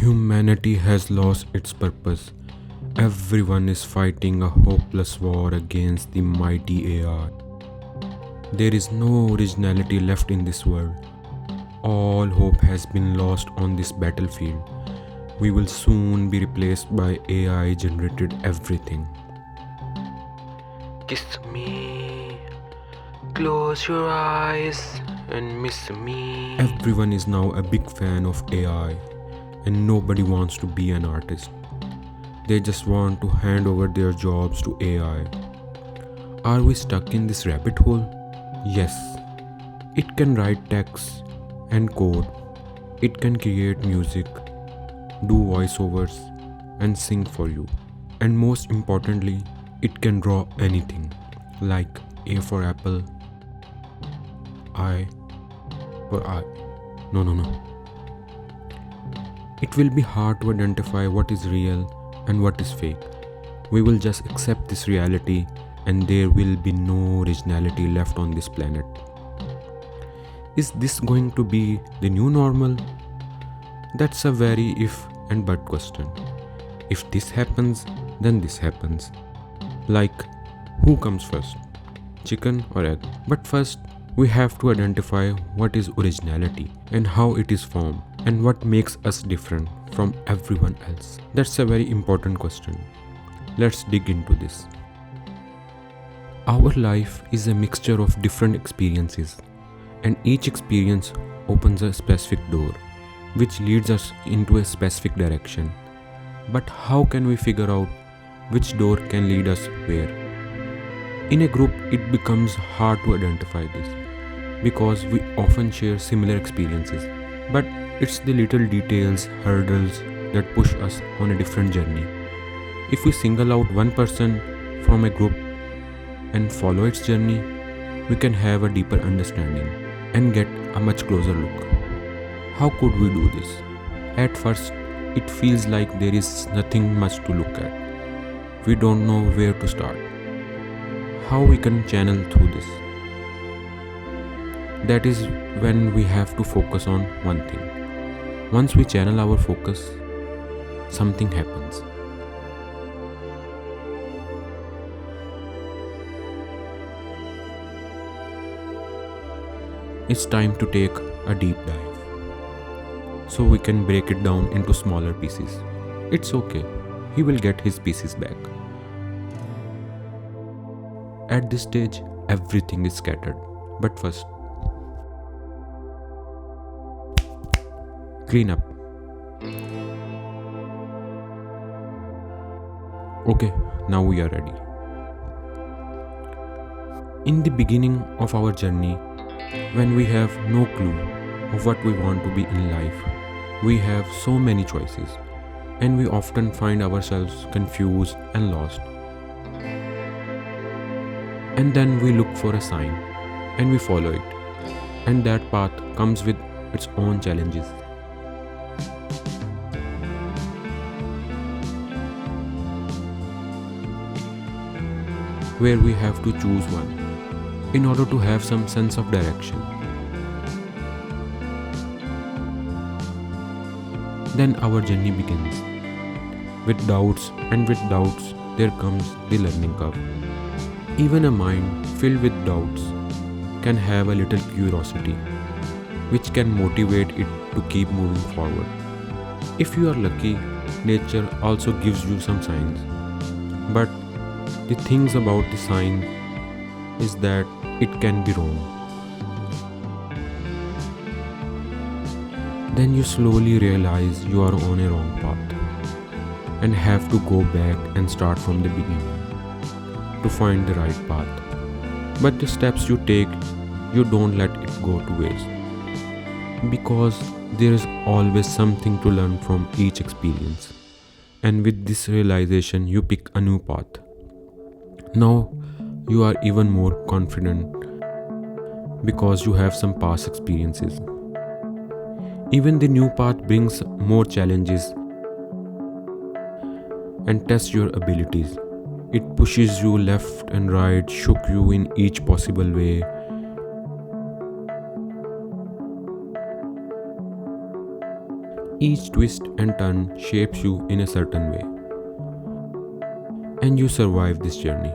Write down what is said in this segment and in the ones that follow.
Humanity has lost its purpose. Everyone is fighting a hopeless war against the mighty AI. There is no originality left in this world. All hope has been lost on this battlefield. We will soon be replaced by AI generated everything. Kiss me, close your eyes and miss me. Everyone is now a big fan of AI, and nobody wants to be an artist. They just want to hand over their jobs to AI. Are we stuck in this rabbit hole? Yes. It can write text and code. It can create music, do voiceovers, and sing for you. And most importantly, it can draw anything, like A for apple, I for eye. No. It will be hard to identify what is real and what is fake. We will just accept this reality and there will be no originality left on this planet. Is this going to be the new normal? That's a very if and but question. If this happens, then this happens. Like, who comes first? Chicken or egg? But first, we have to identify what is originality and how it is formed and what makes us different from everyone else. That's a very important question. Let's dig into this. Our life is a mixture of different experiences, and each experience opens a specific door, which leads us into a specific direction. But how can we figure out which door can lead us where? In a group, it becomes hard to identify this because we often share similar experiences, but it's the little details, hurdles that push us on a different journey. If we single out one person from a group and follow its journey, we can have a deeper understanding and get a much closer look. How could we do this? At first, it feels like there is nothing much to look at. We don't know where to start. How we can channel through this? That is when we have to focus on one thing. Once we channel our focus, something happens. It's time to take a deep dive. So we can break it down into smaller pieces. It's okay, he will get his pieces back. At this stage, everything is scattered. But first, clean up. Okay, now we are ready. In the beginning of our journey, when we have no clue of what we want to be in life, we have so many choices, and we often find ourselves confused and lost. And then we look for a sign, and we follow it, and that path comes with its own challenges. Where we have to choose one in order to have some sense of direction. Then our journey begins. With doubts, and with doubts there comes the learning curve. Even a mind filled with doubts can have a little curiosity, which can motivate it to keep moving forward. If you are lucky, nature also gives you some signs. But the things about the sign is that it can be wrong. Then you slowly realize you are on a wrong path and have to go back and start from the beginning to find the right path. But the steps you take, you don't let it go to waste, because there is always something to learn from each experience. And with this realization, you pick a new path. Now you are even more confident because you have some past experiences. Even the new path brings more challenges and tests your abilities. It pushes you left and right, shook you in each possible way. Each twist and turn shapes you in a certain way, and you survive this journey.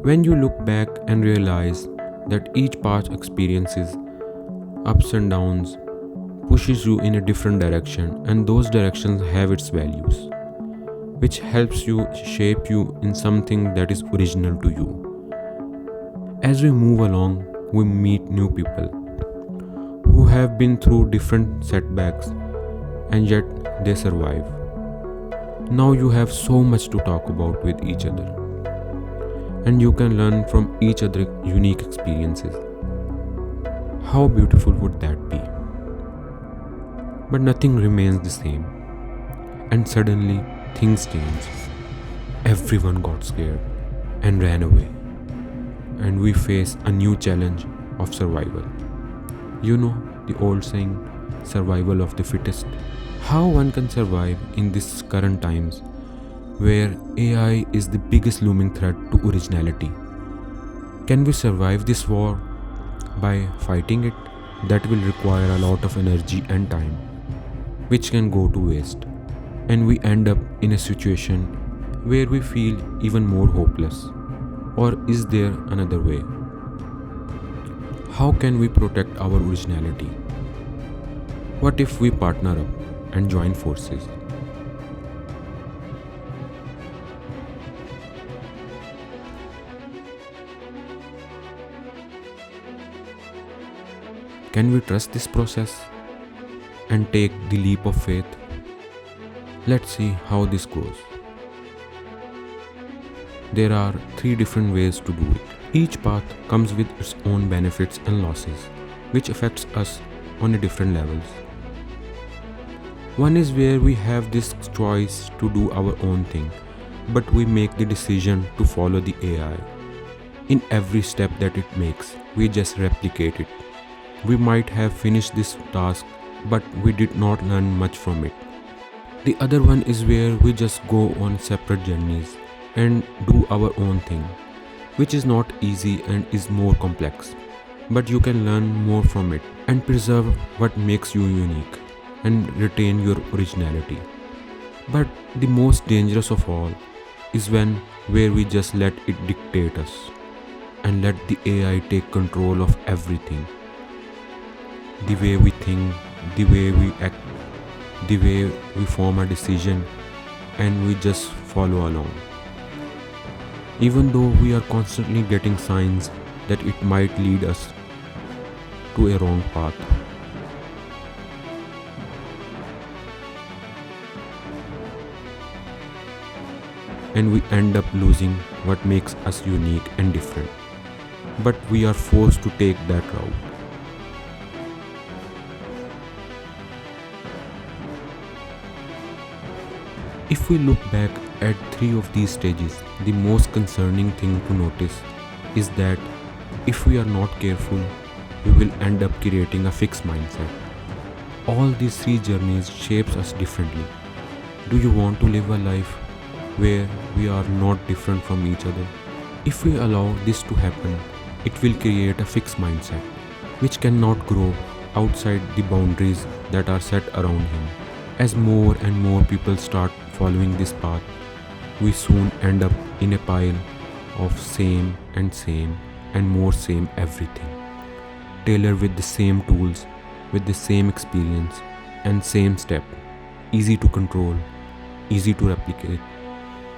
When you look back and realize that each path experiences ups and downs, pushes you in a different direction, and those directions have its values, which helps you shape you in something that is original to you. As we move along, we meet new people who have been through different setbacks and yet they survive. Now you have so much to talk about with each other, and you can learn from each other's unique experiences. How beautiful would that be? But nothing remains the same, and suddenly things change. Everyone got scared and ran away, and we face a new challenge of survival. You know the old saying, survival of the fittest? How one can survive in these current times where AI is the biggest looming threat to originality? Can we survive this war by fighting it? That will require a lot of energy and time, which can go to waste, and we end up in a situation where we feel even more hopeless. Or is there another way? How can we protect our originality? What if we partner up and join forces? Can we trust this process and take the leap of faith? Let's see how this goes. There are 3 different ways to do it. Each path comes with its own benefits and losses, which affects us on a different levels. One is where we have this choice to do our own thing, but we make the decision to follow the AI. In every step that it makes, we just replicate it. We might have finished this task, but we did not learn much from it. The other one is where we just go on separate journeys and do our own thing, which is not easy and is more complex. But you can learn more from it and preserve what makes you unique and retain your originality. But the most dangerous of all is where we just let it dictate us and let the AI take control of everything. The way we think, the way we act, the way we form a decision, and we just follow along. Even though we are constantly getting signs that it might lead us to a wrong path. And we end up losing what makes us unique and different. But we are forced to take that route. If we look back at 3 of these stages, the most concerning thing to notice is that if we are not careful, we will end up creating a fixed mindset. All these 3 journeys shapes us differently. Do you want to live a life where we are not different from each other? If we allow this to happen, it will create a fixed mindset, which cannot grow outside the boundaries that are set around him. As more and more people start following this path, we soon end up in a pile of same and more same everything, tailored with the same tools, with the same experience and same step, easy to control, easy to replicate,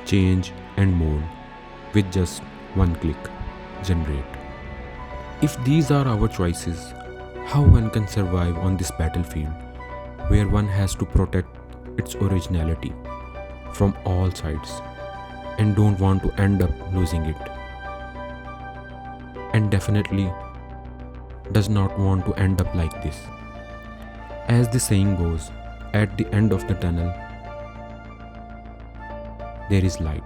change and mold with just one click, generate. If these are our choices, how one can survive on this battlefield where one has to protect its originality from all sides and don't want to end up losing it, and definitely does not want to end up like this. As the saying goes, at the end of the tunnel there is light.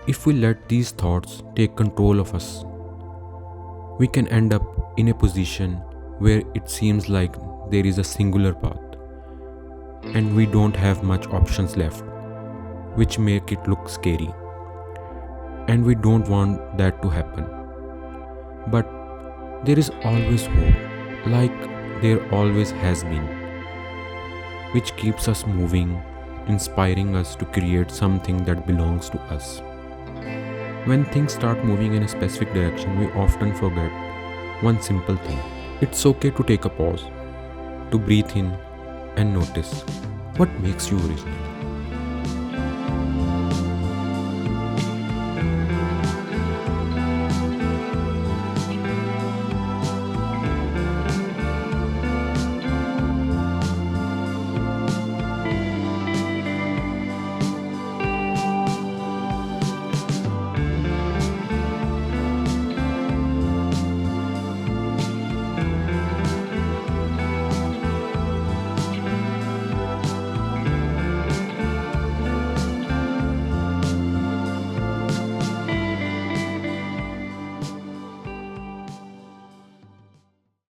If we let these thoughts take control of us, we can end up in a position where it seems like there is a singular path and we don't have much options left, which make it look scary. And we don't want that to happen. But There is always hope, like there always has been, which keeps us moving, inspiring us to create something that belongs to us. When things start moving in a specific direction, we often forget one simple thing. It's okay to take a pause, to breathe in and notice what makes you original.